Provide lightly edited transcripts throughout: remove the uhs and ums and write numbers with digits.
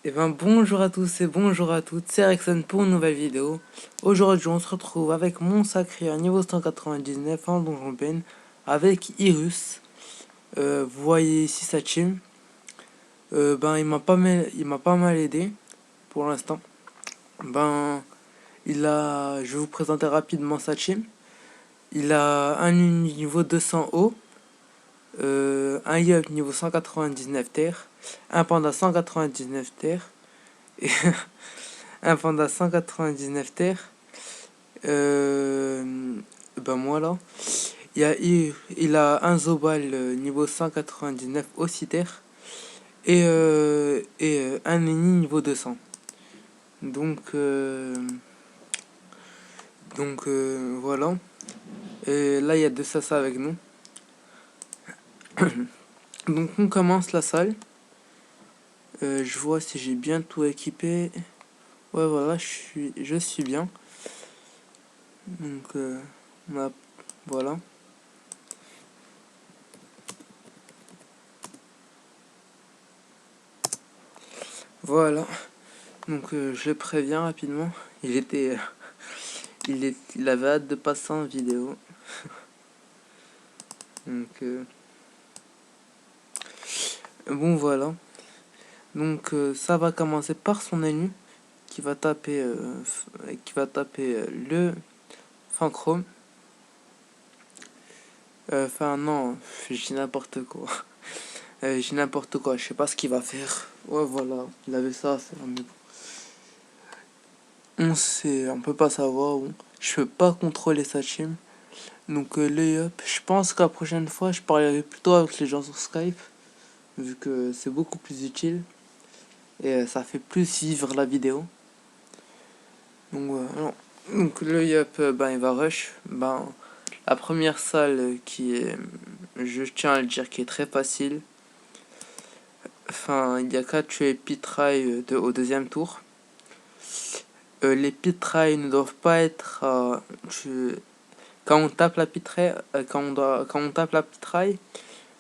Et ben bonjour à tous et bonjour à toutes, c'est Rexon pour une nouvelle vidéo. Aujourd'hui on se retrouve avec mon sacré niveau 199 en Donjon Ben avec Irus. Vous voyez ici sa team. Ben il m'a pas mal aidé pour l'instant. Ben je vais vous présenter rapidement sa team. Il a un niveau 200 haut, un Yup niveau 199 terre, un Panda 199 terre et un Panda 199 terre. Ben moi là, il a un Zobal niveau 199 aussi terre et un Eni niveau 200. Donc voilà. Et là il y a deux Sasa avec nous. Donc on commence la salle. Je vois si j'ai bien tout équipé. Ouais voilà, je suis bien. Donc voilà. Voilà. Donc je le préviens rapidement. Il avait hâte de passer en vidéo. Donc bon voilà. Donc ça va commencer par son ennemi qui va taper le Fanchrome. Enfin non, j'ai n'importe quoi. J'ai n'importe quoi, je sais pas ce qu'il va faire. Ouais voilà, il avait ça à faire, mais bon. On peut pas savoir. Bon. Je peux pas contrôler sa team. Donc le up, je pense que la prochaine fois je parlerai plutôt avec les gens sur Skype, vu que c'est beaucoup plus utile et ça fait plus vivre la vidéo. Donc voilà. Donc le yup, ben il va rush. Ben la première salle qui est, je tiens à le dire, qui est très facile. Enfin, il y a qu'à tuer Pitray au deuxième tour. Les Pitray ne doivent pas être quand on tape la Pitray, quand on tape la Pitray,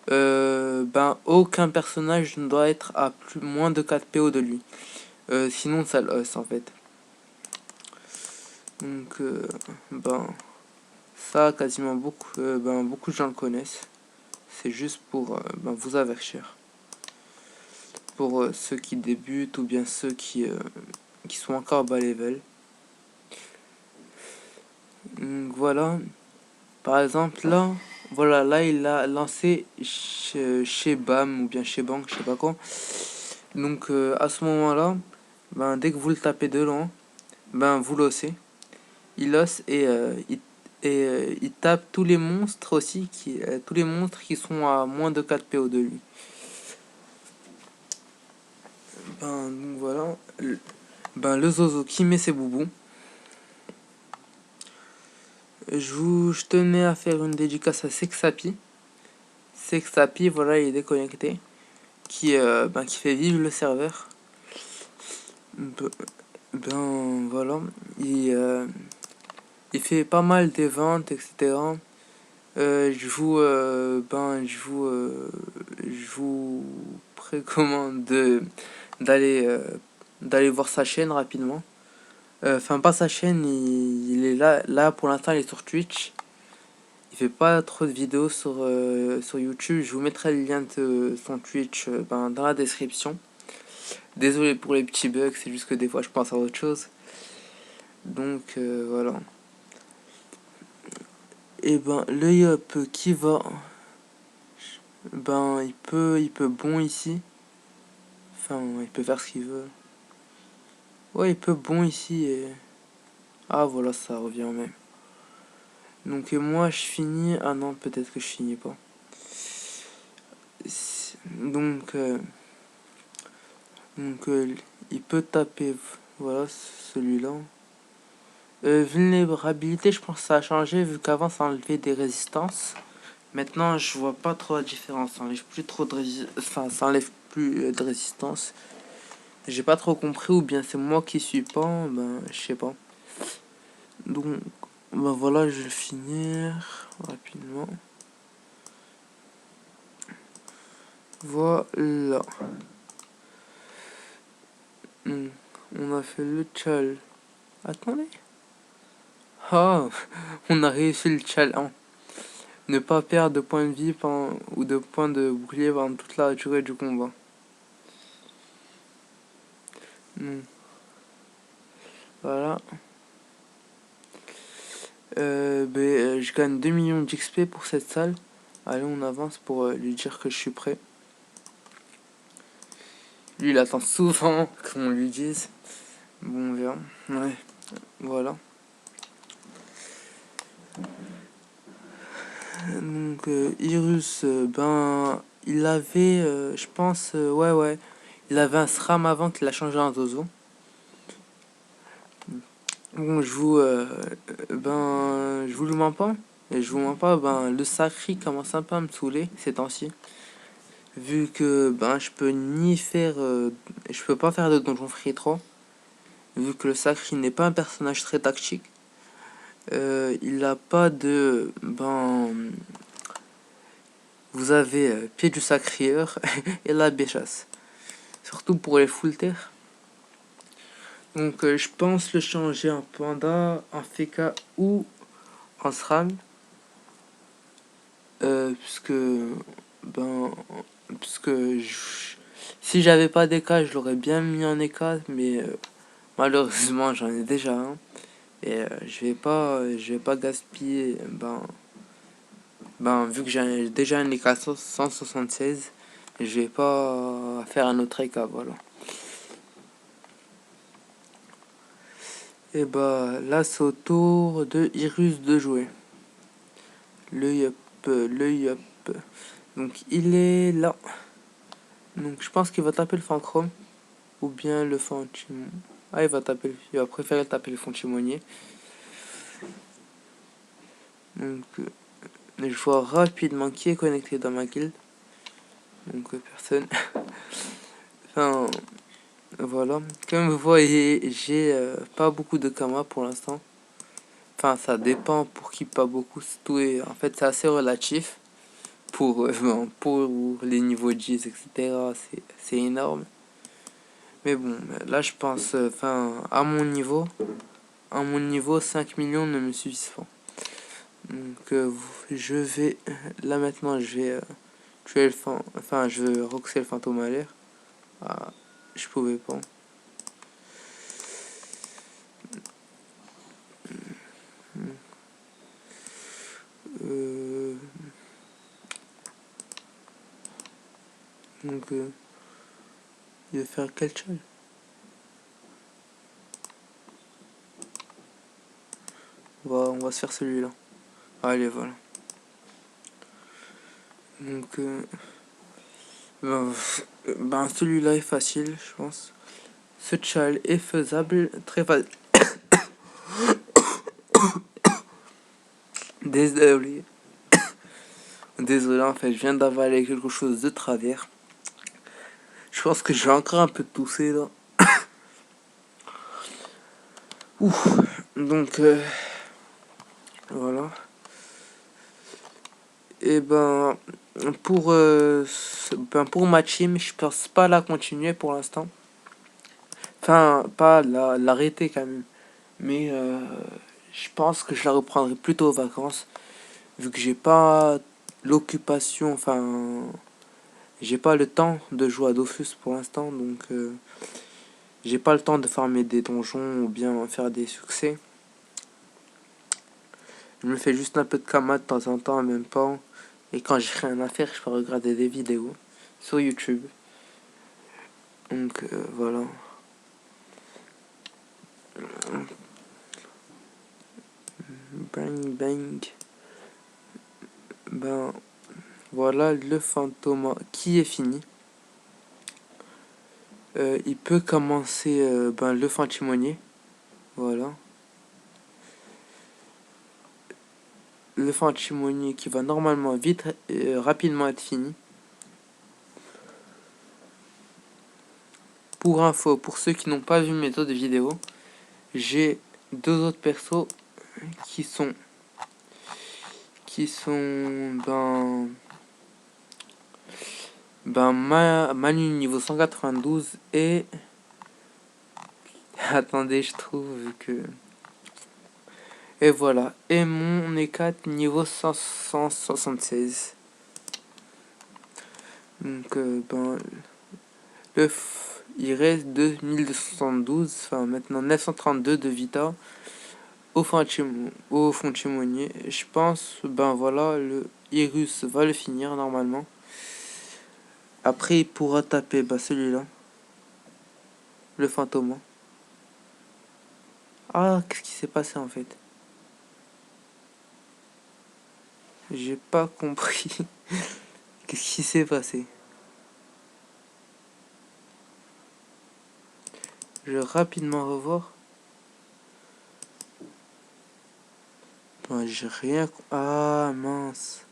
ben aucun personnage ne doit être à moins de 4 PO de lui. Sinon ça le en fait. Donc ben ça quasiment beaucoup de gens le connaissent. C'est juste pour vous avertir. Pour ceux qui débutent ou bien ceux qui sont encore bas level. Donc voilà. Par exemple là, voilà, là il a lancé chez Bam ou bien chez Bang, je sais pas quoi. Donc à ce moment-là, ben dès que vous le tapez de loin, ben vous l'ossez. Il osse et il tape tous les monstres aussi tous les monstres qui sont à moins de 4 PO de lui. Donc voilà. Le Zozo qui met ses boubous. Je tenais à faire une dédicace à Sexapi. Sexapi, voilà, il est déconnecté. Qui fait vivre le serveur. Voilà. Il fait pas mal d'évents, etc. Je vous précommande d'aller voir sa chaîne rapidement. Enfin, pas sa chaîne, il est là pour l'instant, il est sur Twitch. Il fait pas trop de vidéos sur YouTube. Je vous mettrai le lien de son Twitch dans la description. Désolé pour les petits bugs, c'est juste que des fois je pense à autre chose. Donc voilà. Et le Yop qui va, il peut bon ici. Enfin, il peut faire ce qu'il veut. Ouais, il peut bon ici et ah voilà, ça revient au même. Donc et moi je finis. Ah non, peut-être que je finis pas. Donc il peut taper. Voilà, celui-là. Vulnérabilité, je pense que ça a changé vu qu'avant ça enlevait des résistances. Maintenant, je vois pas trop la différence. Ça enlève plus trop de ça enlève plus de résistance. J'ai pas trop compris ou bien c'est moi qui suis pas. Je sais pas. Donc, voilà, je vais finir rapidement. Voilà. Donc, on a fait le chal. Attendez. Ah, on a réussi le challenge. Ne pas perdre de points de vie ou de points de bouclier pendant toute la durée du combat. Voilà. Je gagne 2 millions d'XP pour cette salle. Allez, on avance pour lui dire que je suis prêt. Lui, il attend souvent qu'on lui dise. Bon, on verra. Ouais, voilà. Donc, Irus, il avait, je pense, ouais. Il avait un SRAM avant qu'il a changé en Zozo. Bon, je vous le mens pas. Et je vous mens pas, le sacri commence un peu à me saouler ces temps-ci. Vu que, je peux ni faire, je peux pas faire de Donjon Free 3. Vu que le sacri n'est pas un personnage très tactique. Il a pas de, vous avez Pied du Sacrieur et la Béchasse. Surtout pour les full terre. Donc je pense le changer en Panda, en Feka ou en SRAM. Puisque ben puisque si j'avais pas d'EK, je l'aurais bien mis en EK, mais malheureusement j'en ai déjà un. Et je vais pas gaspiller vu que j'ai déjà un EK 176, je vais pas faire un autre EK, voilà. Et là c'est au tour de Irus de jouer. Le yup, le yup. Donc il est là. Donc je pense qu'il va taper le Fantôme. Ou bien le Fantimon. Ah, il va préférer taper le Fantimonier. Donc je vois rapidement qui est connecté dans ma guilde. Donc personne. Enfin voilà. Comme vous voyez, j'ai pas beaucoup de Kama pour l'instant. Enfin ça dépend pour qui pas beaucoup. En fait c'est assez relatif. Pour les niveaux 10, etc. C'est énorme. Mais bon, là je pense, à mon niveau, 5 millions ne me suffisent pas. Donc là maintenant, je vais tuer je vais roxer le fantôme à l'air. Ah, je pouvais pas. Euh, donc, il va faire quel challenge? On va se faire celui-là. Allez, voilà. Donc, celui-là est facile, je pense. Ce challenge est faisable, très facile. Désolé. Désolé, en fait, je viens d'avaler quelque chose de travers. Je pense que j'ai encore un peu toussé là. Ouf. Donc, voilà. Et pour ma team, je pense pas la continuer pour l'instant. Enfin, pas l'arrêter quand même. Mais je pense que je la reprendrai plutôt aux vacances. Vu que j'ai pas l'occupation, j'ai pas le temps de jouer à Dofus pour l'instant. Donc, j'ai pas le temps de farmer des donjons ou bien faire des succès. Je me fais juste un peu de kama de temps en temps, même pas. Et quand j'ai rien à faire, je peux regarder des vidéos sur YouTube. Donc voilà. Bang bang. Voilà le fantôme qui est fini. Il peut commencer le fantimonier. Voilà. Le fantimonier qui va normalement vite rapidement être fini. Pour info, pour ceux qui n'ont pas vu mes autres vidéos, j'ai deux autres persos qui sont Manu niveau 192 et Attendez, je trouve que... Et voilà. Et mon E4 niveau 576. Donc, il reste 2272, enfin maintenant 932 de Vita au fond de Chimonier. Je pense, ben voilà, le Irus va le finir normalement. Après, il pourra taper celui-là, le fantôme. Ah, qu'est-ce qui s'est passé en fait? J'ai pas compris. Qu'est-ce qui s'est passé? Je vais rapidement revoir. Ben, j'ai rien... Ah, mince.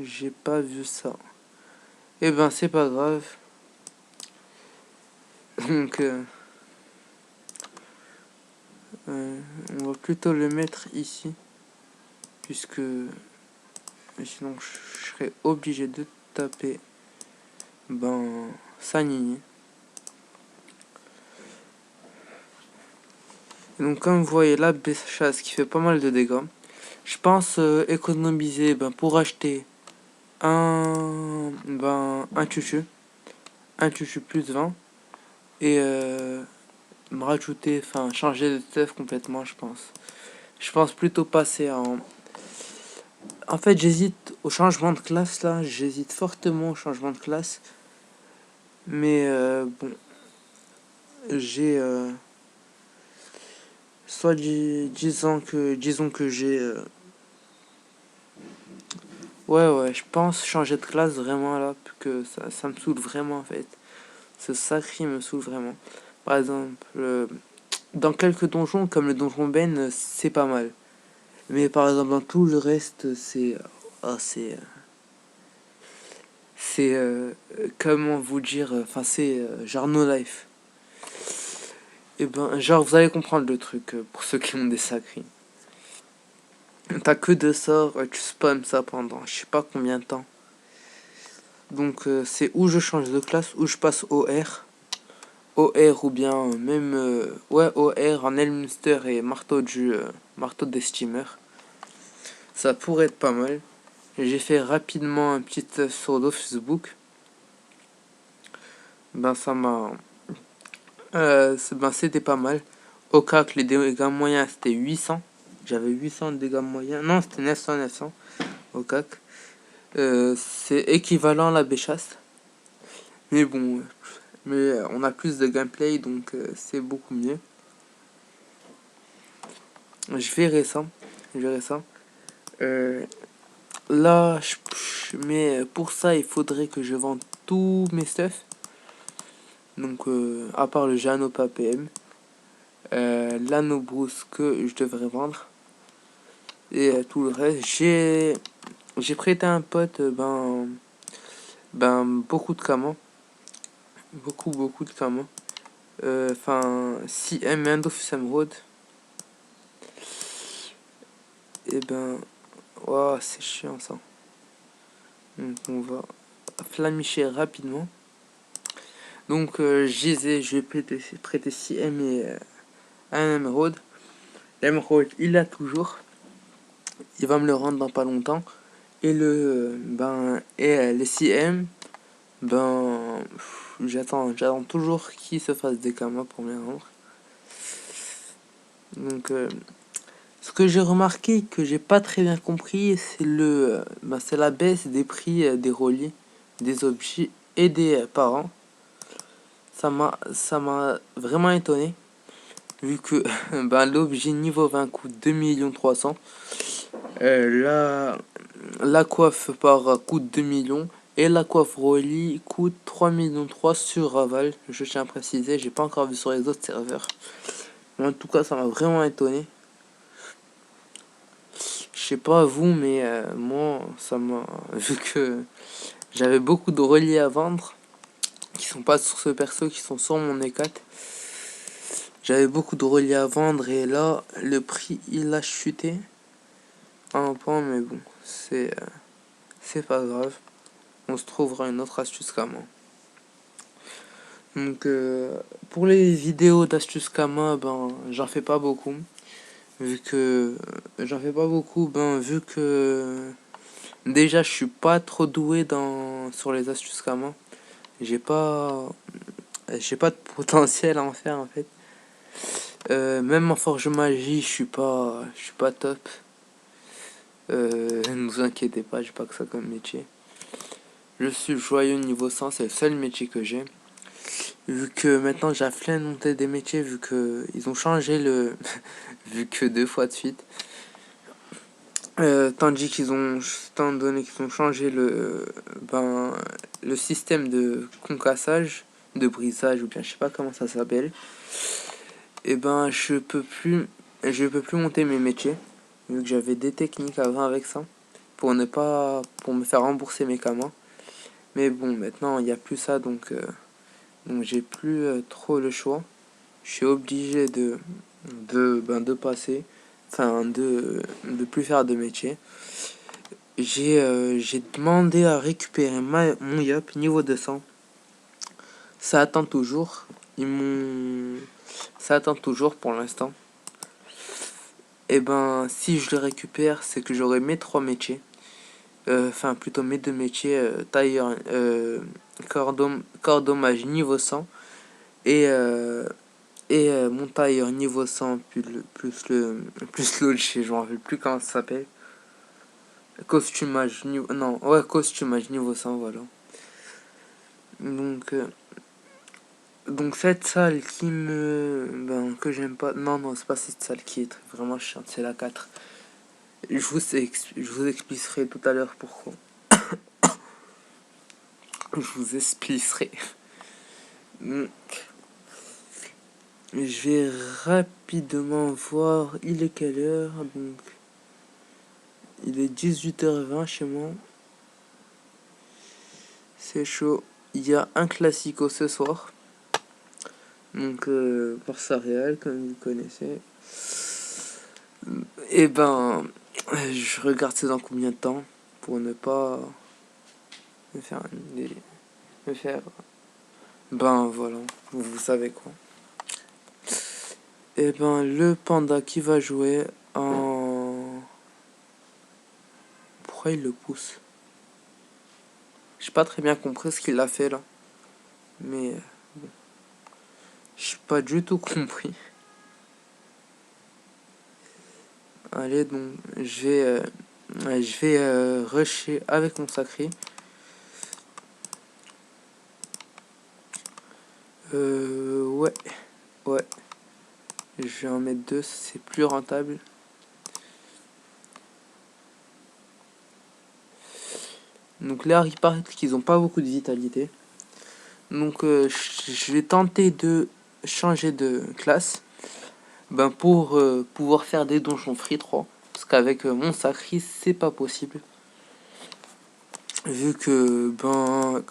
J'ai pas vu ça. Eh ben, c'est pas grave. Donc, on va plutôt le mettre ici. Puisque sinon, je serais obligé de taper Sanini. Donc, comme vous voyez là, Béchasse qui fait pas mal de dégâts. Je pense économiser pour acheter un tutu. Un tutu plus 20. Et me rajouter, changer de stuff complètement, je pense. Je pense plutôt passer en... En fait, j'hésite au changement de classe, là. J'hésite fortement au changement de classe. Mais, bon. J'ai... soit disons que j'ai... Ouais, je pense changer de classe vraiment, là. Que ça me saoule vraiment, en fait. Ce sacré me saoule vraiment. Par exemple, dans quelques donjons, comme le donjon Ben, c'est pas mal. Mais par exemple, dans tout le reste, c'est... c'est... comment vous dire... c'est genre no life. Et genre, vous allez comprendre le truc, pour ceux qui ont des sacrés. T'as que deux sorts, tu spams ça pendant je sais pas combien de temps. Donc, c'est où je change de classe, où je passe au R. OR ou bien même OR en Elminster et marteau des steamers. Ça pourrait être pas mal. J'ai fait rapidement un petit test sur le Facebook. Ça m'a c'était pas mal. Au cas que les dégâts moyens c'était 800. J'avais 800 de dégâts moyens. Non, c'était 900 au CAC. C'est équivalent à la béchasse. Mais bon, on a plus de gameplay donc c'est beaucoup mieux. Je verrai ça. Là, mais pour ça, il faudrait que je vende tous mes stuff. Donc, à part le Janopa PM, l'anneau Bruce que je devrais vendre. Et tout le reste, j'ai prêté à un pote, beaucoup de camans. Beaucoup de camans. 6M End of Emerald. Et wow, c'est chiant ça. Donc, on va flamicher rapidement. Donc, je vais prêter 6M et un émeraude. L'émeraude, il l'a toujours. Il va me le rendre dans pas longtemps. Et les 6M, j'attends toujours qu'il se fasse des kamas pour me les rendre. Donc, ce que j'ai remarqué, que j'ai pas très bien compris, c'est la baisse des prix des reliés, des objets et des parents. Ça m'a vraiment étonné. Vu que l'objet niveau 20 coûte 2 300 000. La coiffe coûte 2 millions. Et la coiffe Rolly coûte 3 millions sur Raval. Je tiens à préciser, j'ai pas encore vu sur les autres serveurs. Mais en tout cas, ça m'a vraiment étonné. Je sais pas vous, mais moi, ça m'a... Vu que j'avais beaucoup de reliés à vendre, qui sont pas sur ce perso, qui sont sur mon E4. J'avais beaucoup de reliés à vendre et là, le prix, il a chuté à un point, mais bon, c'est pas grave. On se trouvera une autre astuce comment. Donc pour les vidéos d'astuces Kama, ben j'en fais pas beaucoup. Vu que vu que déjà je suis pas trop doué sur les astuces Kama. J'ai pas j'ai pas de potentiel à en faire en fait. Même en forge magie, je suis pas top. Ne vous inquiétez pas, j'ai pas que ça comme métier. Je suis joyeux niveau 100, c'est le seul métier que j'ai. Vu que maintenant j'ai la flemme de monter des métiers, vu que ils ont changé le vu que 2 fois de suite. Étant donné qu'ils ont changé le système de concassage, de brisage, ou bien je sais pas comment ça s'appelle, et ben je peux plus monter mes métiers, vu que j'avais des techniques avant avec ça, pour me faire rembourser mes camas. Mais bon, maintenant il n'y a plus ça, donc j'ai plus trop le choix. Je suis obligé de passer, de plus faire de métier. J'ai demandé à récupérer mon Yop niveau 200. Ça attend toujours. Ça attend toujours pour l'instant. Et ben, si je le récupère, c'est que j'aurai mes 3 métiers. Enfin, plutôt mes 2 métiers. Tailleur, cordommage niveau 100. Et mon tailleur niveau 100 plus l'autre, je m'en rappelle plus comment ça s'appelle. Costumage niveau... Non, ouais, costumage niveau 100, voilà. Donc, euh, donc cette salle que j'aime pas... Non, non, c'est pas cette salle qui est vraiment chiante, c'est la 4. Je vous expliquerai tout à l'heure pourquoi. Je vous expliquerai. Donc, je vais rapidement voir, il est quelle heure? Donc, il est 18h20 chez moi. C'est chaud. Il y a un classico ce soir. Donc, Barça Real, comme vous connaissez. Et ben, je regarde c'est dans combien de temps pour ne pas me faire me faire. Ben voilà, vous savez quoi. Et ben le panda qui va jouer en. Pourquoi il le pousse? J'ai pas très bien compris ce qu'il a fait là. Mais bon, j'ai pas du tout compris. Allez donc je vais rusher avec mon sacré. Ouais, ouais. Je vais en mettre 2, c'est plus rentable. Donc là, il paraît qu'ils ont pas beaucoup de vitalité. Donc je vais tenter de changer de classe pour pouvoir faire des donjons free 3. Parce qu'avec mon sacri, c'est pas possible. Vu que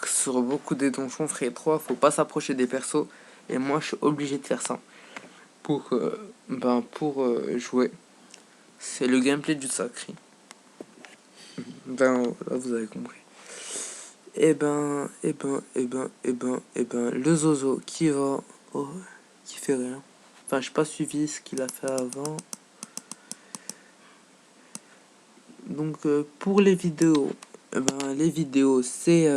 sur beaucoup des donjons free 3, faut pas s'approcher des persos. Et moi, je suis obligé de faire ça pour jouer. C'est le gameplay du sacri. Là, vous avez compris. Le Zozo qui va... Oh, qui fait rien. Enfin, j'ai pas suivi ce qu'il a fait avant. Donc, pour les vidéos, c'est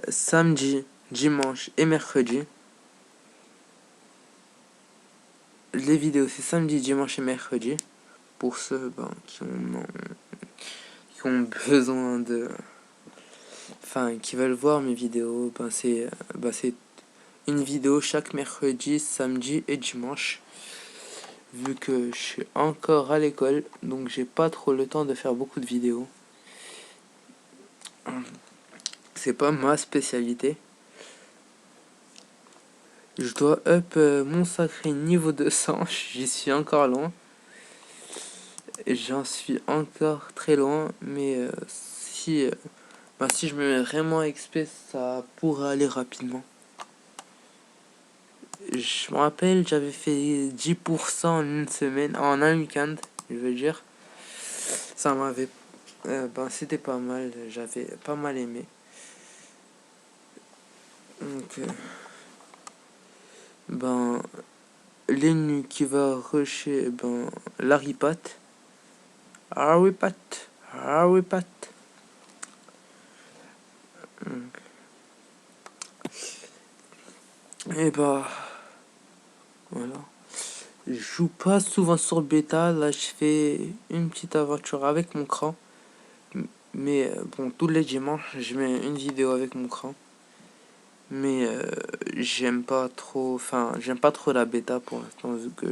samedi, dimanche et mercredi. Les vidéos, c'est samedi, dimanche et mercredi. Pour ceux qui ont besoin de... Enfin, qui veulent voir mes vidéos, c'est une vidéo chaque mercredi, samedi et dimanche. Vu que je suis encore à l'école, donc j'ai pas trop le temps de faire beaucoup de vidéos. C'est pas ma spécialité. Je dois up mon sacré niveau 200, j'y suis encore loin. J'en suis encore très loin, mais si je me mets vraiment XP, ça pourrait aller rapidement. Je me rappelle, j'avais fait 10% en une semaine, en un week-end, je veux dire. Ça m'avait... c'était pas mal, j'avais pas mal aimé. ben, l'ennemi qui va rusher, ben, Larry Pat. Harry Pat. Harry Pat. Et bah, voilà. Je joue pas souvent sur bêta. Là, je fais une petite aventure avec mon cran. Mais bon, tous les dimanches, je mets une vidéo avec mon cran. Mais j'aime pas trop, enfin, j'aime pas trop la bêta pour l'instant, vu que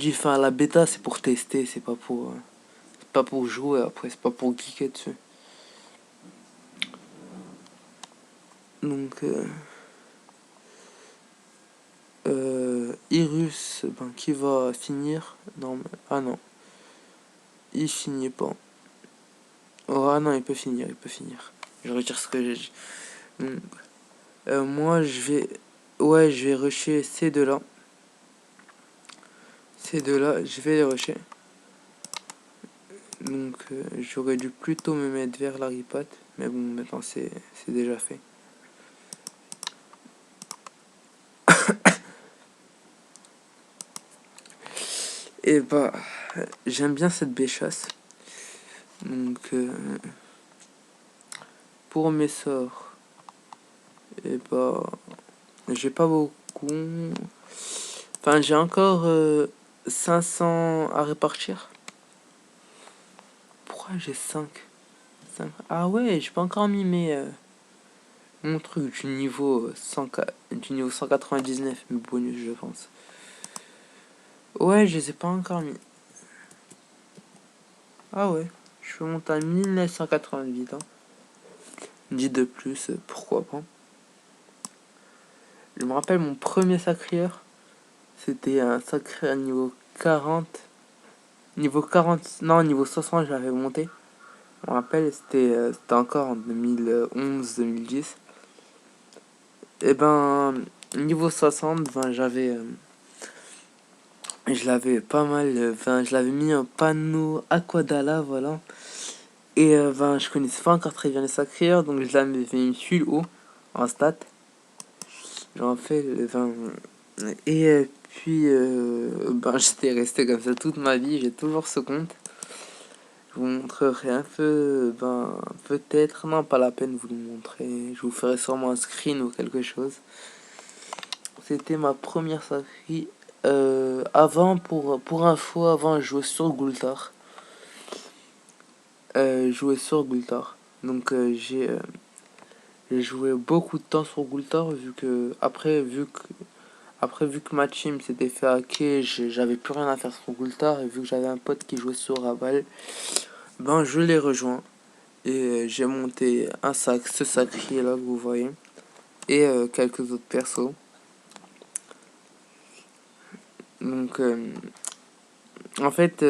enfin, la bêta c'est pour tester, c'est pas pour jouer après, c'est pas pour geeker dessus. Donc, Irus, ben, qui va finir, non, ah non, il finit pas. Oh, ah non, il peut finir, il peut finir. Je retire ce que j'ai dit. Moi, ouais, je vais rusher ces deux-là. Ces deux-là, je vais les rusher. Donc, j'aurais dû plutôt me mettre vers la ripat. Mais bon, maintenant, c'est déjà fait. Et bah, j'aime bien cette béchasse. Donc, pour mes sorts, et bah, j'ai pas beaucoup. Enfin, j'ai encore 500 à répartir. Pourquoi j'ai 5? Ah ouais, j'ai pas encore mis mon truc du niveau 199, mes bonus, je pense. Ouais, je les ai pas encore mis. Ah ouais, je peux monter à 1988. Hein. 10 de plus, pourquoi pas. Je me rappelle mon premier sacrieur. C'était un sacré à niveau 40. Niveau 40, non, niveau 60, je l'avais monté. Je me rappelle, c'était encore en 2011-2010. Et ben, niveau 60, ben, je l'avais pas mal, enfin, je l'avais mis un panneau Aquadala, voilà. Et ben, je connaissais pas encore très bien les sacreurs, donc je l'avais mis sur le haut, en stat. J'en fais, enfin, et puis, ben, j'étais resté comme ça toute ma vie, j'ai toujours ce compte. Je vous montrerai un peu, ben, peut-être, non, pas la peine de vous le montrer. Je vous ferai sûrement un screen ou quelque chose. C'était ma première sacrée. Avant, pour info, avant, je jouais sur Gultar. Donc, j'ai joué beaucoup de temps sur Gultar, vu que ma team s'était fait hacker, j'avais plus rien à faire sur Gultar, et vu que j'avais un pote qui jouait sur Raval, ben je l'ai rejoint. Et j'ai monté ce sacré là que vous voyez. Et quelques autres persos. Donc, en fait,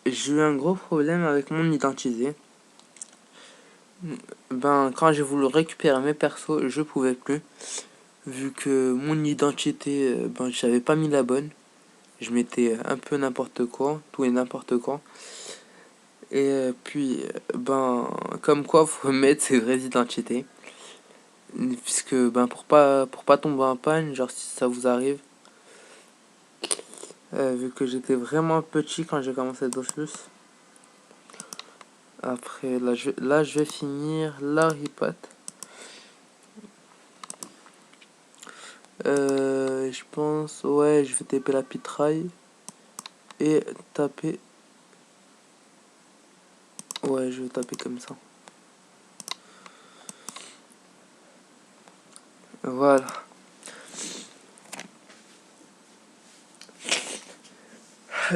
j'ai eu un gros problème avec mon identité. Ben, quand j'ai voulu récupérer mes persos, je pouvais plus. Vu que mon identité, ben, j'avais pas mis la bonne. Je mettais un peu n'importe quoi, tout et n'importe quoi. Et puis, ben, comme quoi, faut mettre ses vraies identités. Puisque, ben, pour pas tomber en panne, genre si ça vous arrive. Vu que j'étais vraiment petit quand j'ai commencé Dofus. Après, là, je vais finir la ripat. Je pense, ouais, je vais taper la pitraille. Et taper. Ouais, je vais taper comme ça. Voilà.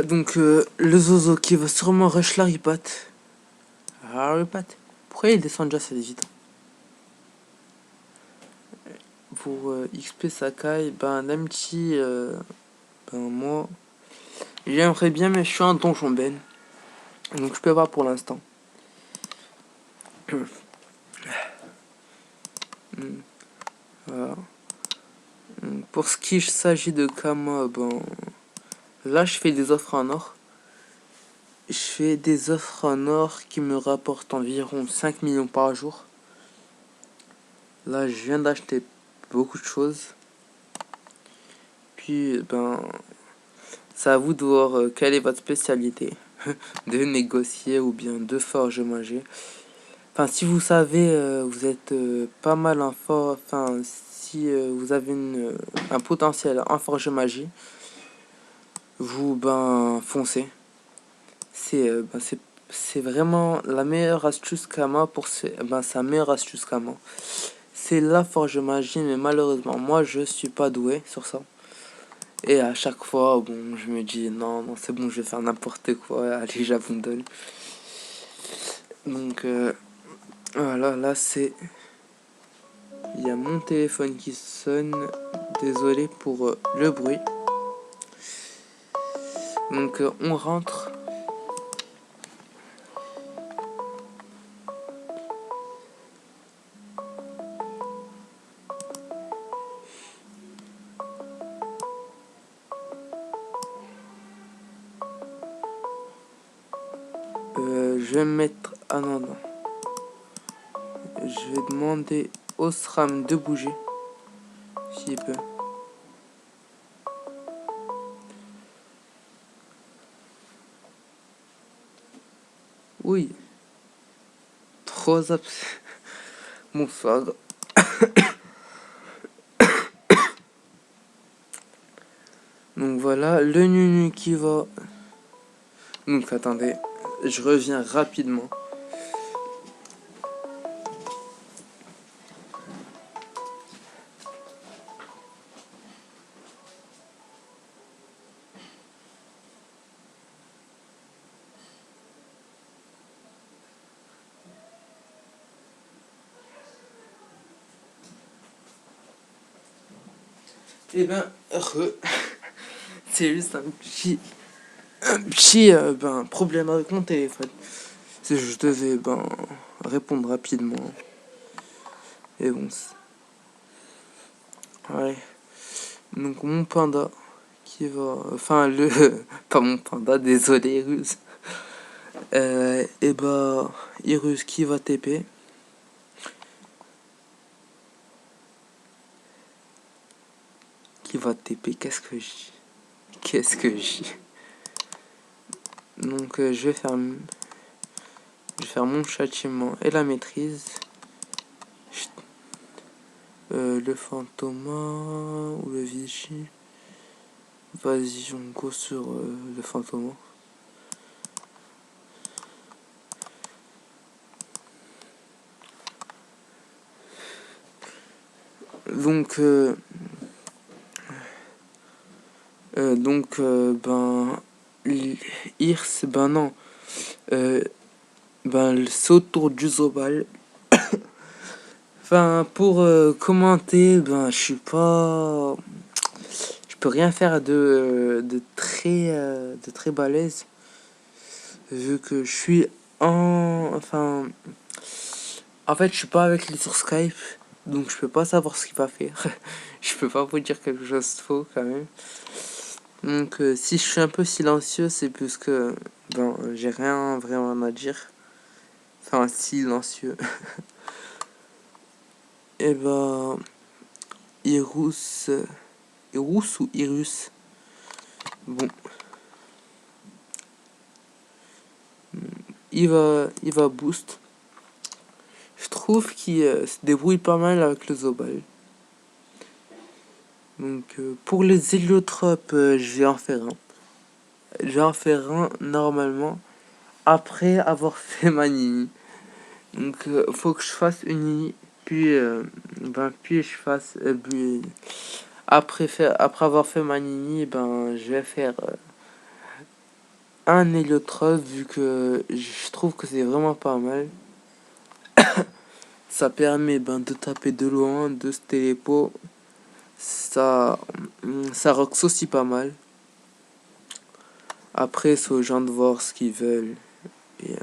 Donc, le Zozo qui va sûrement rush la ripat. Ah, ripat. Pourquoi il descend déjà cette vite? Pour XP Sakai, ben, Namchi, ben, moi, j'aimerais bien, mais je suis un donjon ben. Donc, je peux pas pour l'instant. Voilà. Pour ce qui s'agit de Kama, ben, là je fais des offres en or. Je fais des offres en or qui me rapportent environ 5 millions par jour. Là, je viens d'acheter beaucoup de choses. Puis, c'est à vous de voir quelle est votre spécialité. De négocier ou bien de forger magie. Enfin, si vous savez, vous êtes pas mal en fort. Enfin, si vous avez un potentiel en forge magie, vous, foncez. C'est vraiment la meilleure astuce qu'à moi pour sa meilleure astuce qu'à moi. C'est la forge magie, mais malheureusement, moi, je suis pas doué sur ça. Et à chaque fois, bon, je me dis, non, non, c'est bon, je vais faire n'importe quoi, allez, j'abandonne. Donc, voilà, là, il y a mon téléphone qui sonne. Désolé pour le bruit. Donc, on rentre. Je vais me mettre... Ah non, non. Je vais demander au SRAM de bouger. S'il peut. Oui. 3 apps. Bonsoir. Donc voilà, le Nunu qui va... Donc attendez, je reviens rapidement. Eh ben, c'est juste un petit problème avec mon téléphone. C'est je devais répondre rapidement. Et bon, ouais. Donc mon panda qui va, enfin le, pas mon panda, désolé Irus. Irus qui va TP. Qui va TP, qu'est-ce que je dis. Donc je vais faire mon châtiment et la maîtrise. Le fantôme ou le vigie. Vas-y, on go sur le fantôme. Donc, Irs, non. C'est autour du Zobal. Enfin, pour commenter, je suis pas... Je peux rien faire de très balèze. Vu que je suis Enfin... En fait, je suis pas avec lui sur Skype. Donc, je peux pas savoir ce qu'il va faire. Je peux pas vous dire quelque chose de faux, quand même. Donc, si je suis un peu silencieux, c'est parce que... j'ai rien vraiment à dire. Enfin, silencieux. Et Irus... Irus ou Irus? Bon. Il va boost. Je trouve qu'il se débrouille pas mal avec le Zobal. Donc pour les héliotropes, je vais en faire un. Je vais en faire un normalement après avoir fait ma nini. Donc faut que je fasse une nini. Puis je fasse... après avoir fait ma nini, je vais faire un héliotrope vu que je trouve que c'est vraiment pas mal. Ça permet de taper de loin, de se télépo. Ça rox aussi pas mal. Après, c'est aux gens de voir ce qu'ils veulent. Et,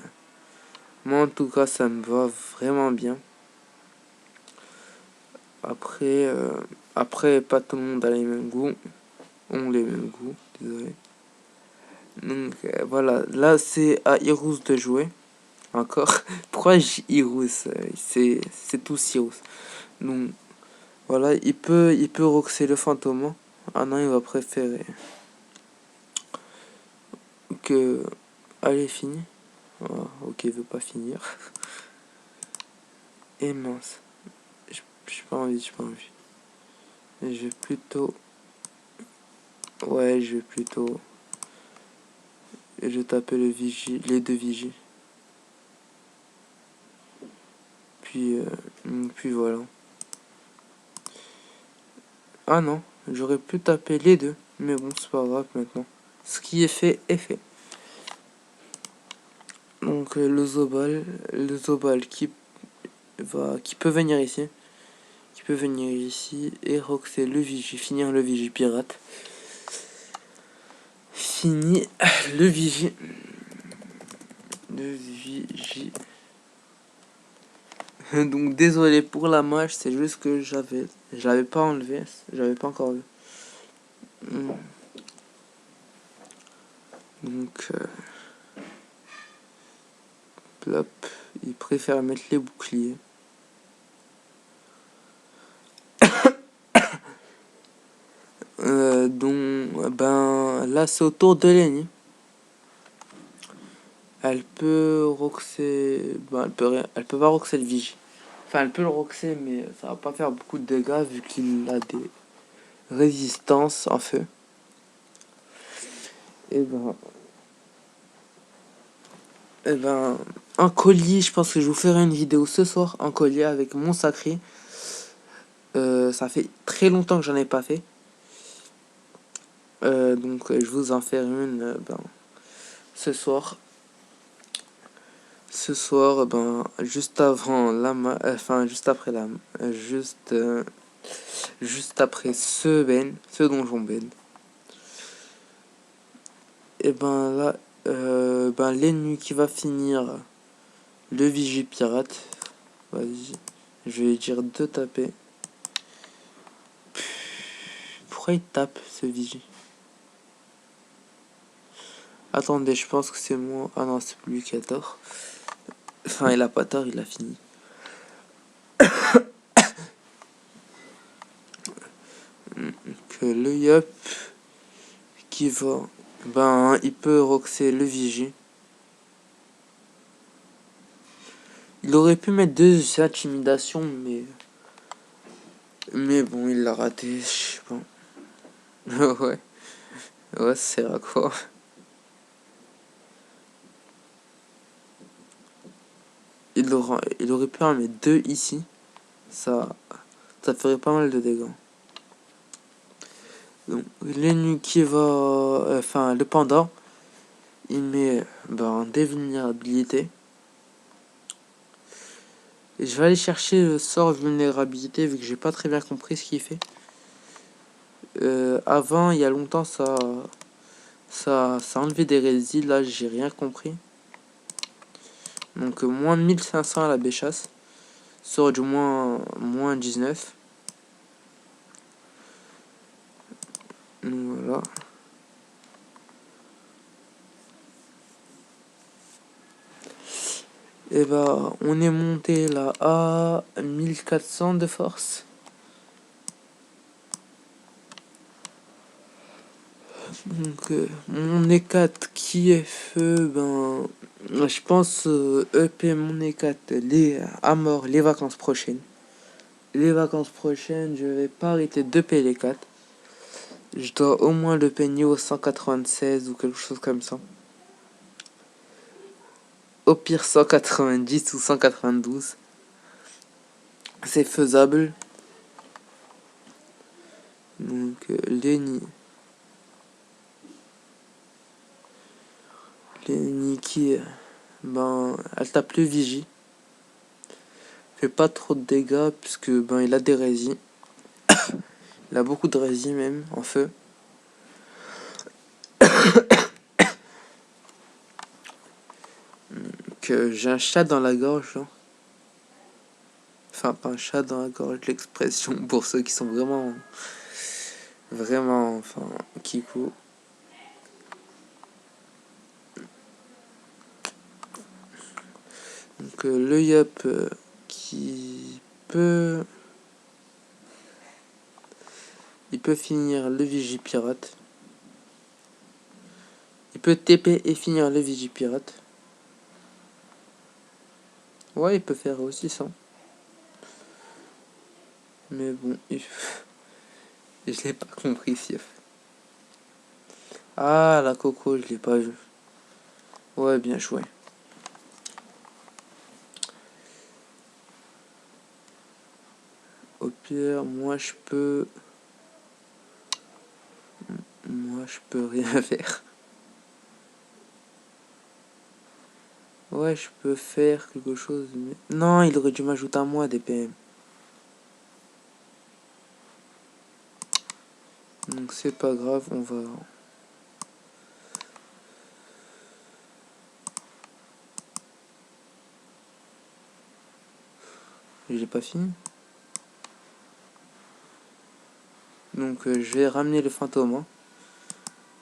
moi, en tout cas, ça me va vraiment bien. Après, pas tout le monde a les mêmes goûts. Ont les mêmes goûts, désolé. Donc, voilà. Là, c'est à Hirous de jouer. Encore. Pourquoi Irus? C'est tout Cyrus. Donc voilà, il peut roxer le fantôme, hein. Ah non, il va préférer que... Allez, fini. Ah, ok, il veut pas finir. Et mince. J'ai pas envie, j'ai pas envie. Et je vais plutôt... Ouais, je vais plutôt... Et je vais taper le vigie, les deux vigies. Puis voilà. Ah non, j'aurais pu taper les deux. Mais bon, c'est pas grave maintenant. Ce qui est fait est fait. Donc le Zobal qui peut venir ici. Qui peut venir ici et roxer le vigie, finir le vigie pirate. Fini le vigie. Le vigie. Donc désolé pour la mâche, c'est juste que je l'avais pas enlevé, j'avais pas encore vu. Donc plop, il préfère mettre les boucliers. Donc ben là c'est au tour de Lenny. Elle peut roxer, ben elle peut pas roxer le vigie. Enfin elle peut le roxer mais ça va pas faire beaucoup de dégâts vu qu'il a des résistances en feu. Et ben un collier, je pense que je vous ferai une vidéo ce soir, un collier avec mon sacré. Ça fait très longtemps que j'en ai pas fait. Donc je vous en ferai une ce soir. Ce soir, juste avant enfin juste après juste après ce donjon Ben. Et ben là, l'ennemi qui va finir le vigie pirate. Vas-y, je vais dire de taper. Pourquoi il tape ce vigie? Attendez, je pense que c'est moi. Ah non, c'est lui qui a tort. Enfin, il a pas tort, il a fini. Que le yup qui va... il peut roxer le vigie. Il aurait pu mettre deux intimidations, mais bon, il l'a raté, je sais pas. Ouais, ouais, c'est à quoi. Il aurait pu en mettre deux ici. Ça, ça ferait pas mal de dégâts. Donc, l'ennemi qui va... Enfin, le panda, il met des vulnérabilités. Et je vais aller chercher le sort vulnérabilité vu que j'ai pas très bien compris ce qu'il fait. Avant, il y a longtemps, ça enlevait des résidus. Là, j'ai rien compris. Donc, moins 1500 à la béchasse. Sort du moins 19. Donc, voilà. Et on est monté là à 1400 de force. Donc, mon E4 qui est feu, je pense EP mon E4 à mort les vacances prochaines. Les vacances prochaines, je vais pas arrêter de payer les 4. Je dois au moins le payer au 196 ou quelque chose comme ça. Au pire 190 ou 192. C'est faisable. Donc Lenny qui elle tape le vigie. Fait pas trop de dégâts puisque il a des résins. Il a beaucoup de résins même en feu. Que j'ai un chat dans la gorge là. Enfin pas un chat dans la gorge, l'expression pour ceux qui sont vraiment kikou. Donc le Yup qui peut... Il peut finir le Vigipirate. Il peut TP et finir le Vigipirate. Ouais, il peut faire aussi ça. Mais bon, je l'ai pas compris, Fief. Ah, la Coco, je l'ai pas vu. Ouais, bien joué. Au pire, moi je peux rien faire. Ouais, je peux faire quelque chose, mais... Non, il aurait dû m'ajouter à moi des PM. Donc c'est pas grave, on va... J'ai pas fini. Donc je vais ramener le fantôme, hein,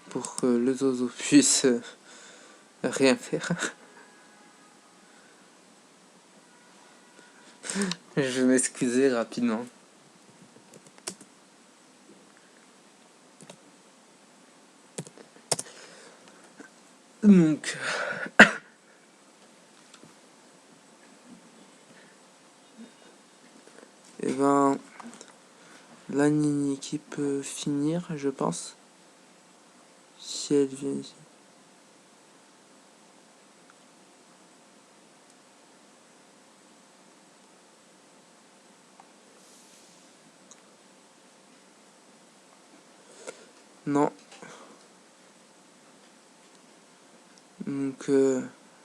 pour que le Zozo puisse rien faire. Je vais m'excuser rapidement. Donc... Et ben... La Nini qui peut finir, je pense. Si elle vient ici. Non. Donc,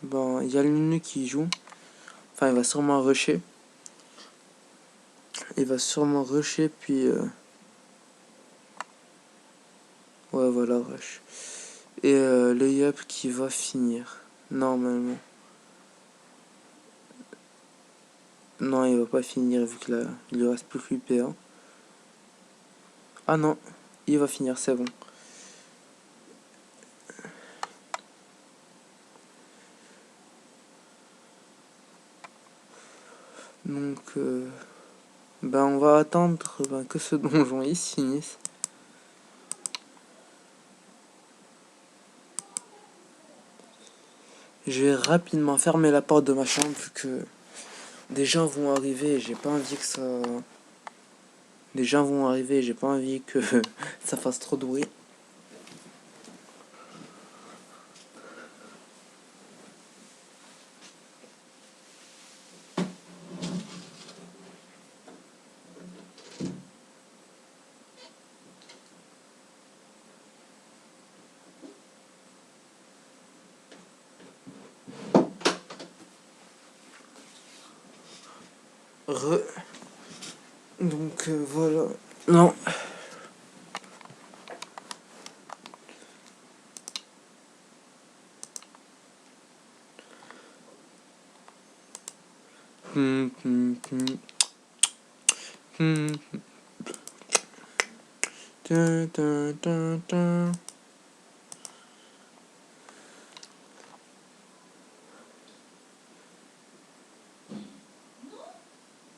bon, il y a le Nunu qui joue. Enfin, il va sûrement rusher. Il va sûrement rusher, puis... Ouais, voilà, rush. Et le Yup qui va finir. Normalement. Non, il va pas finir, vu que là, il lui reste plus que l'UP1. Ah non, il va finir, c'est bon. Donc, ben, on va attendre que ce donjon il se finisse. Je vais rapidement fermer la porte de ma chambre, vu que des gens vont arriver et j'ai pas envie que ça... Des gens vont arriver et j'ai pas envie que ça fasse trop de bruit. Donc voilà. Non.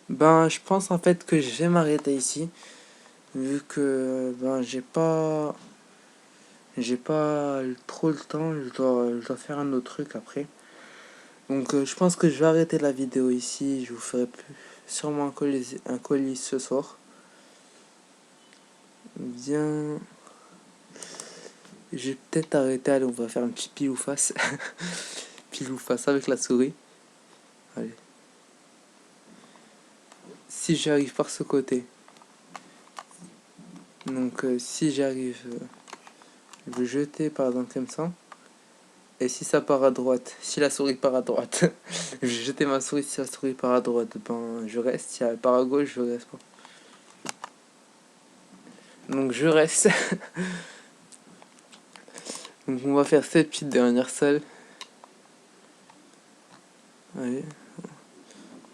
Ben, je pense en fait que je vais m'arrêter ici, vu que ben j'ai pas trop le temps, je dois faire un autre truc après. Donc je pense que je vais arrêter la vidéo ici, je vous ferai sûrement un colis ce soir. Bien, j'ai peut-être arrêté, allez on va faire un petit pile ou face. Pile ou face avec la souris. Allez. Si j'arrive par ce côté, donc si j'arrive, je vais jeter par exemple comme ça. Et si ça part à droite, si la souris part à droite, je vais jeter ma souris. Si la souris part à droite, ben je reste. Si elle part à gauche, je reste pas. Donc je reste. Donc on va faire cette petite dernière salle. Allez,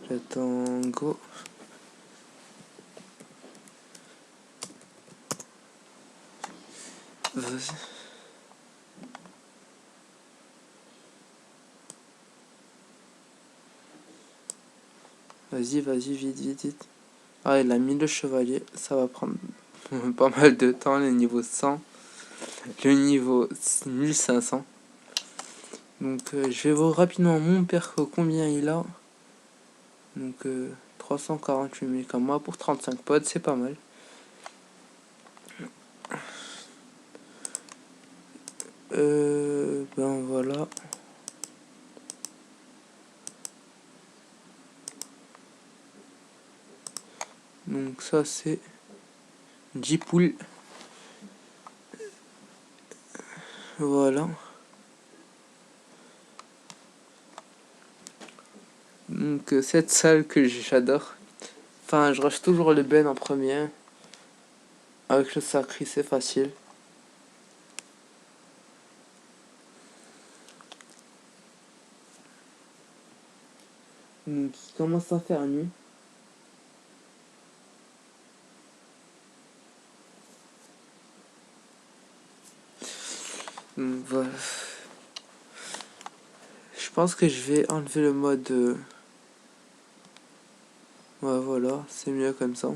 j'attends go. Vas-y. Vas-y, vas-y, vite, vite, vite. Ah, il a mis le chevalier. Ça va prendre pas mal de temps, le niveau 100. Le niveau 1500. Donc, je vais voir rapidement mon perso combien il a. Donc, 348 000 comme moi pour 35 pods, c'est pas mal. Ben voilà. Donc ça c'est 10 poules. Voilà. Donc cette salle que j'adore. Enfin, je rush toujours le Ben en premier. Avec le sacré, c'est facile. Donc il commence à faire nuit. Donc voilà. Je pense que je vais enlever le mode... Ouais, voilà, c'est mieux comme ça.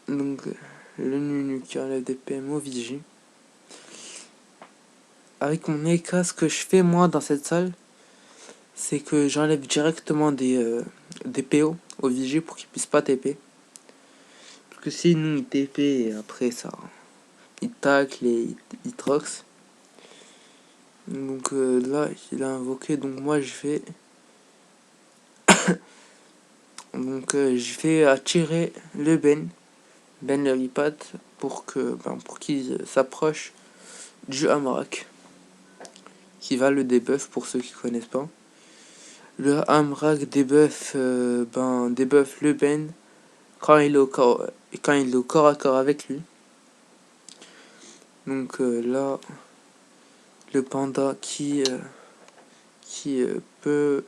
Donc le Nunu qui enlève des PMO Vigie. Avec mon EK, ce que je fais moi dans cette salle, c'est que j'enlève directement des PO au Vigie pour qu'ils puissent pas TP. Parce que sinon il TP et après ça, il tacle et il trox. Donc là il a invoqué, donc moi je vais donc je vais attirer le Ben le Ripat pour qu'il s'approche du Hamrak qui va le debuff pour ceux qui connaissent pas. Le Hamrak debuff debuff le Ben quand il est au corps à corps avec lui. Donc là le panda qui peut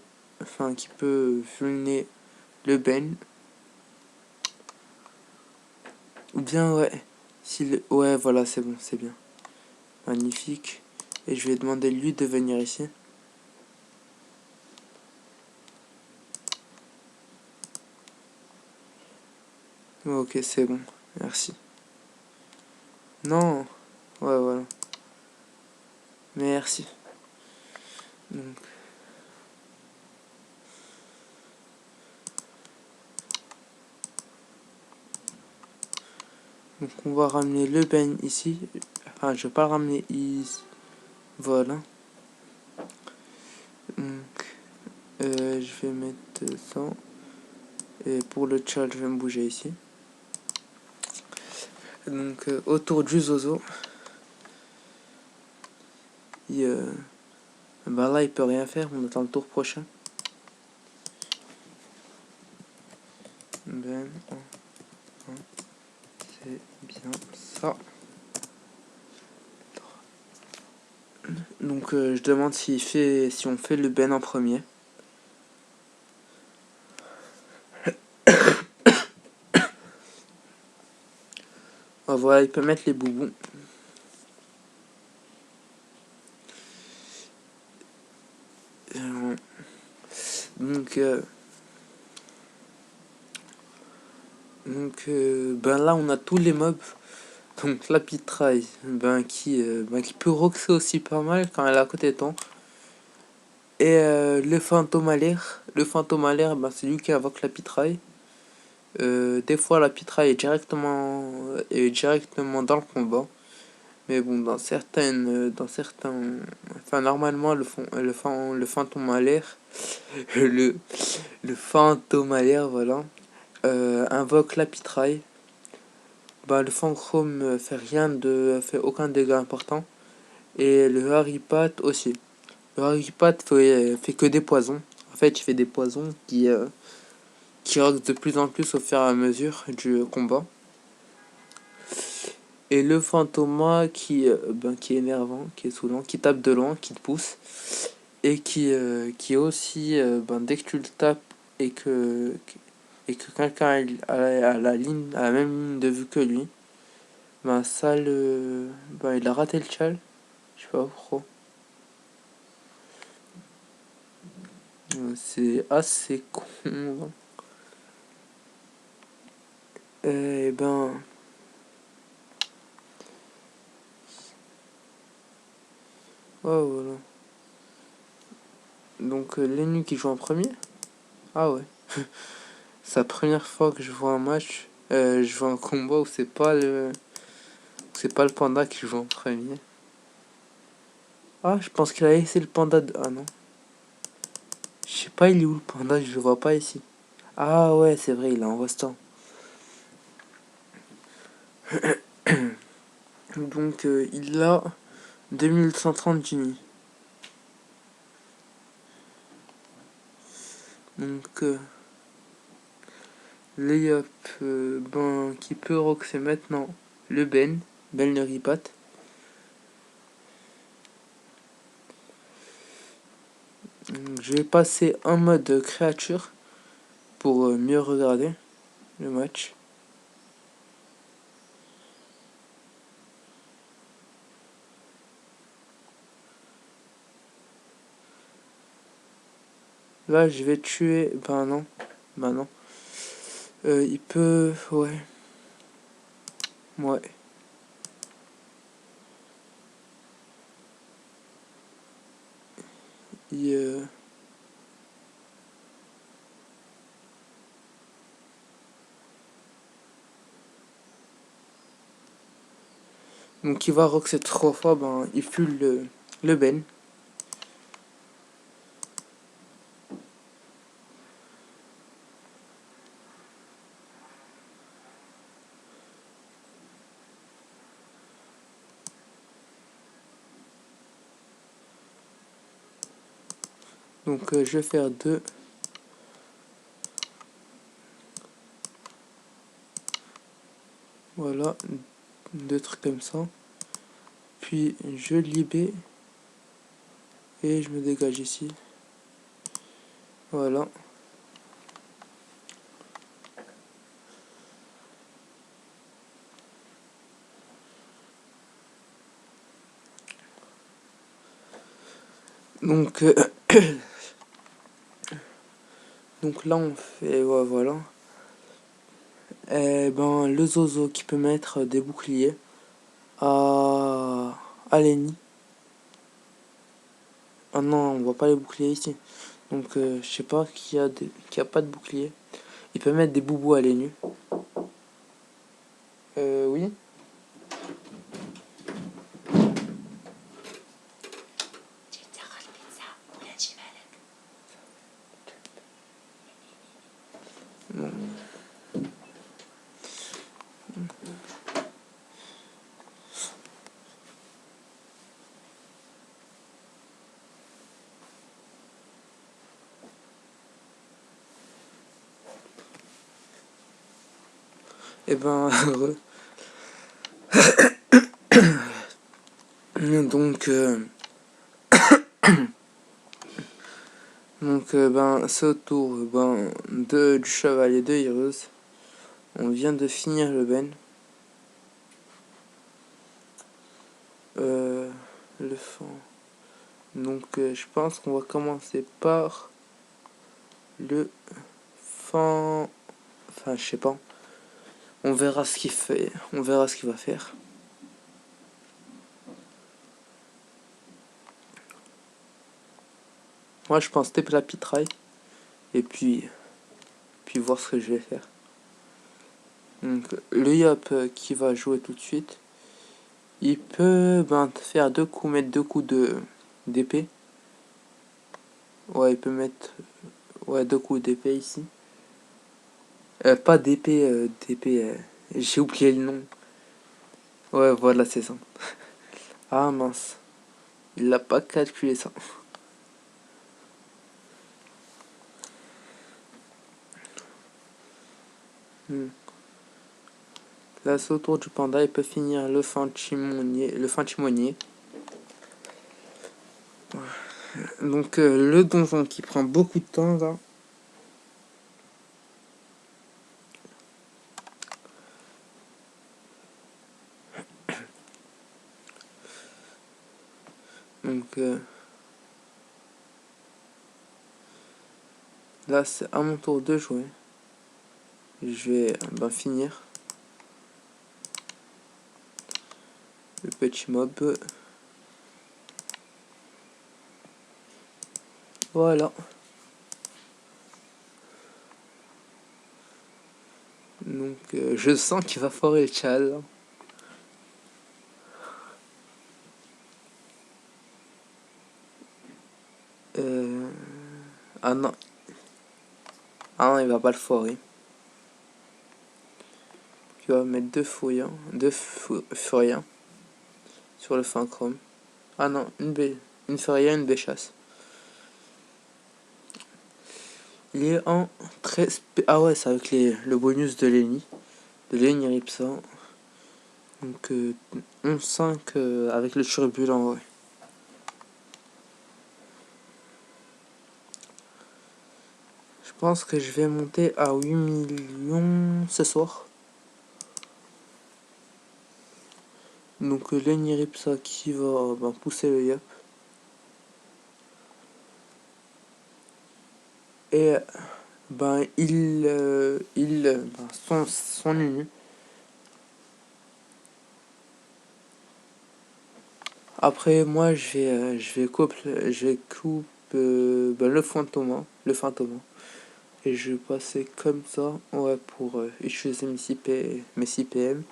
qui peut vulner le Ben. Ou bien ouais. Ouais voilà c'est bon, c'est bien. Magnifique. Et je vais demander lui de venir ici. Ok c'est bon. Merci. Non. Ouais voilà. Merci. Donc on va ramener le Ben ici. Enfin je vais pas le ramener ici. Voilà. Donc je vais mettre ça. Et pour le chat je vais me bouger ici. Donc autour du Zozo. Bah là il peut rien faire, on attend le tour prochain. Ben, c'est bien ça. Donc je demande si on fait le Ben en premier. Ah, voilà, il peut mettre les boubous. Donc ben là on a tous les mobs. Donc la pitraille qui peut roxer aussi pas mal quand elle est à côté de toi. Et le fantôme à l'air. Le fantôme à l'air, c'est lui qui invoque la pitraille. Des fois la pitraille est directement dans le combat. Mais bon, dans certains, enfin normalement le fantôme à l'air, le, le fantôme à l'air, voilà, invoque la pitraille. Le fantôme fait aucun dégât important. Et le Harry-Pat aussi. Le Harry-Pat fait que des poisons. En fait, il fait des poisons qui roquent de plus en plus au fur et à mesure du combat. Et le fantôma qui est énervant, qui est saoulant, qui tape de loin, qui te pousse. Et qui est aussi, dès que tu le tapes et que quelqu'un a la même ligne de vue que lui, il a raté le chal. Je sais pas pourquoi. C'est assez con. Eh ben... Oh, voilà. Donc, Lennu qui joue en premier. Ah ouais. C'est la première fois que je vois un match. Je vois un combat où c'est pas le panda qui joue en premier. Ah, je pense qu'il a laissé le panda de... Ah non. Je sais pas, il est où le panda, je le vois pas ici. Ah ouais, c'est vrai, il est en restant. Donc, il a 2130 Gini. Donc, layup, ben, qui peut roxer maintenant le Ben le ripat. Donc, je vais passer en mode créature pour mieux regarder le match. Là, je vais tuer... Ben non. Ben non. Il peut... Ouais. Ouais. Il, Donc il va roxer 3 fois, ben il full le Ben. Donc je vais faire 2. Voilà, 2 trucs comme ça. Puis je libère et je me dégage ici. Voilà. Donc, donc là on fait... Ouais, voilà. Et ben le Zozo qui peut mettre des boucliers à Lenny. Ah non, on voit pas les boucliers ici. Donc je sais pas qui a pas de bouclier. Il peut mettre des boubous à Lenny. Oui. Non. Et ben donc ben c'est au tour ben du chevalier de Hirus. On vient de finir le Ben. Le fan. Donc je pense qu'on va commencer par le fan. Enfin je sais pas. On verra ce qu'il fait. On verra ce qu'il va faire. Moi je pense taper la pitraille. Et puis voir ce que je vais faire. Donc le Yop qui va jouer tout de suite. Il peut ben, faire 2 coups, mettre 2 coups d'épée. Ouais, il peut mettre 2 coups d'épée ici. Pas d'épée, d'épée. J'ai oublié le nom. Ouais, voilà, c'est ça. Ah mince. Il l'a pas calculé ça. Hmm. Là, c'est au tour du panda. Il peut finir le fin timonier. Donc, le donjon qui prend beaucoup de temps là. Donc, Là, c'est à mon tour de jouer. Je vais finir le petit mob. Voilà. Donc, je sens qu'il va foirer le chal. Ah non. Ah non, il va pas le foirer. Il va mettre deux furiens sur le fin chrome. Ah non, une furia, une béchasse. Il est en 13... Ah ouais, c'est avec le bonus de Lenny. De Lenny Ripsa. Donc 11-5 avec le turbulent, ouais. Je pense que je vais monter à 8 millions ce soir. Donc Lenny Ripsa qui va pousser le yap. Et son unu. Après moi je vais couper le fantôme. Et je vais passer comme ça, ouais, pour utiliser mes 6 PM.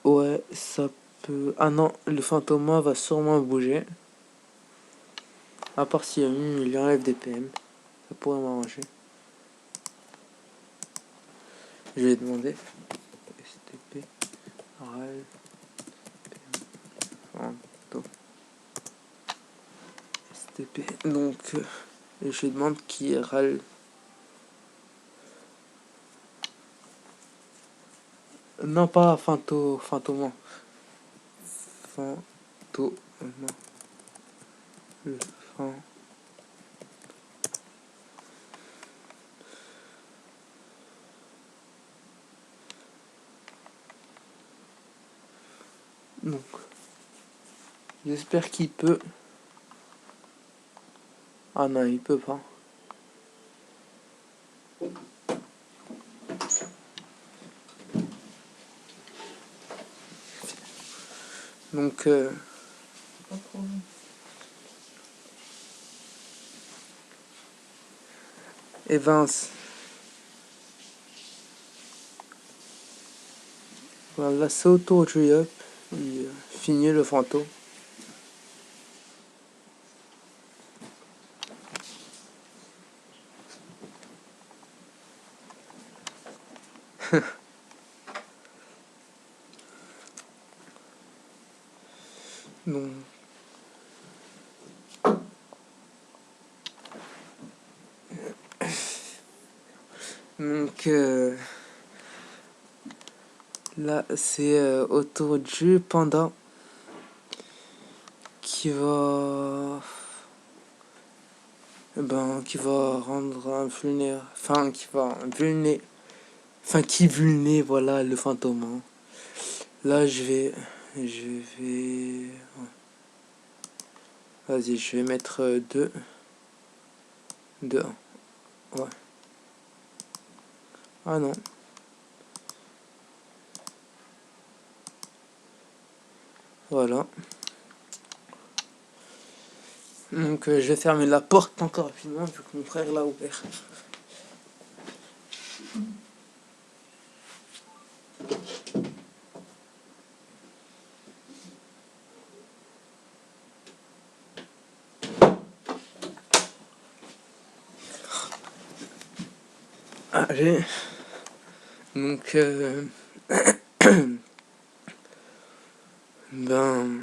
Ouais, ça peut... Ah non, le fantôme va sûrement bouger. À part s'il y a il lui enlève des PM. Ça pourrait m'arranger. Je vais demander. STP, RAL, fantôme. STP. Donc, je demande qui RAL. Non, pas fantôme. Fantôme. Le fantôme. Donc, j'espère qu'il peut. Ah non, il peut pas. Donc, Evans. Voilà, c'est autour du up. Il finit le fantôme. Donc, là, c'est autour du panda qui va rendre un vulnérable, qui vulnère, voilà, le fantôme, hein. Là, ouais. Vas-y, je vais mettre 2 1. Ouais. Ah non. Voilà. Donc je vais fermer la porte encore rapidement vu que mon frère l'a ouvert. Allez. Donc bang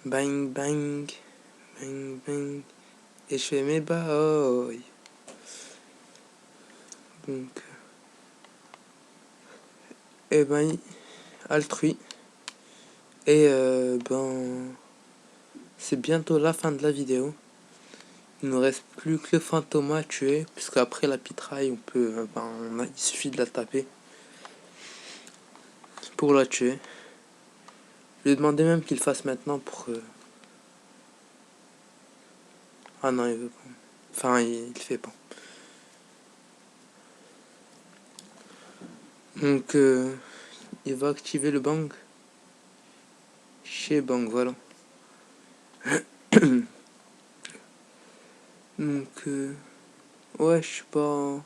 bang bang bang et je fais mes bails. Donc altrui. Et c'est bientôt la fin de la vidéo. Il ne reste plus que le fantôme à tuer, puisque après la pitraille, il suffit de la taper pour la tuer. Je lui ai demandé même qu'il fasse maintenant Ah non, il veut pas. Enfin, il le fait pas. Donc, il va activer le bank. Chez bank, voilà. Donc, ouais, je sais pas.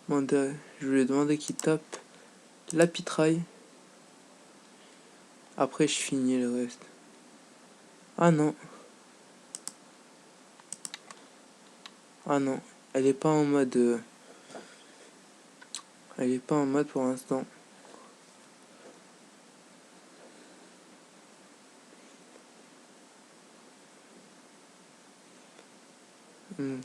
Je lui ai demandé qu'il tape la pitraille. Après, je finis le reste. Ah non. Ah non. Elle est pas en mode. Elle est pas en mode pour l'instant. Hmm.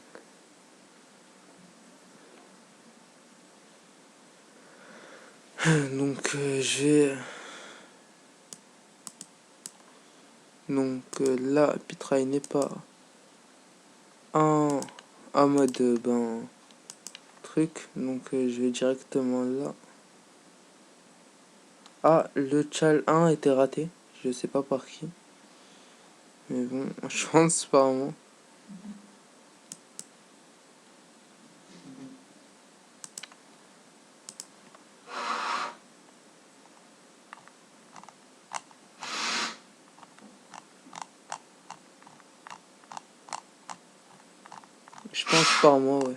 Donc, Donc, là, pitraille n'est pas en, en mode. Truc. Donc, je vais directement là. Ah, le chal 1 était raté. Je sais pas par qui. Mais bon, je pense par moi. Je pense par moi, ouais.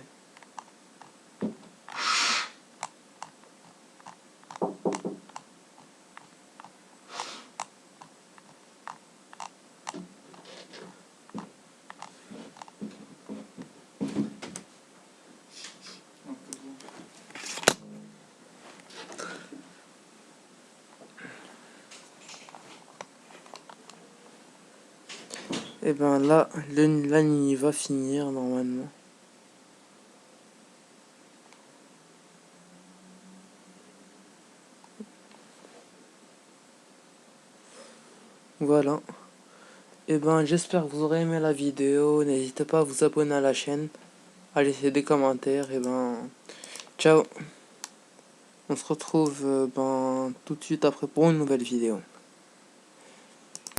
Et ben là, la nuit va finir normalement. Voilà. Et ben j'espère que vous aurez aimé la vidéo. N'hésitez pas à vous abonner à la chaîne, à laisser des commentaires. Et ben ciao. On se retrouve tout de suite après pour une nouvelle vidéo.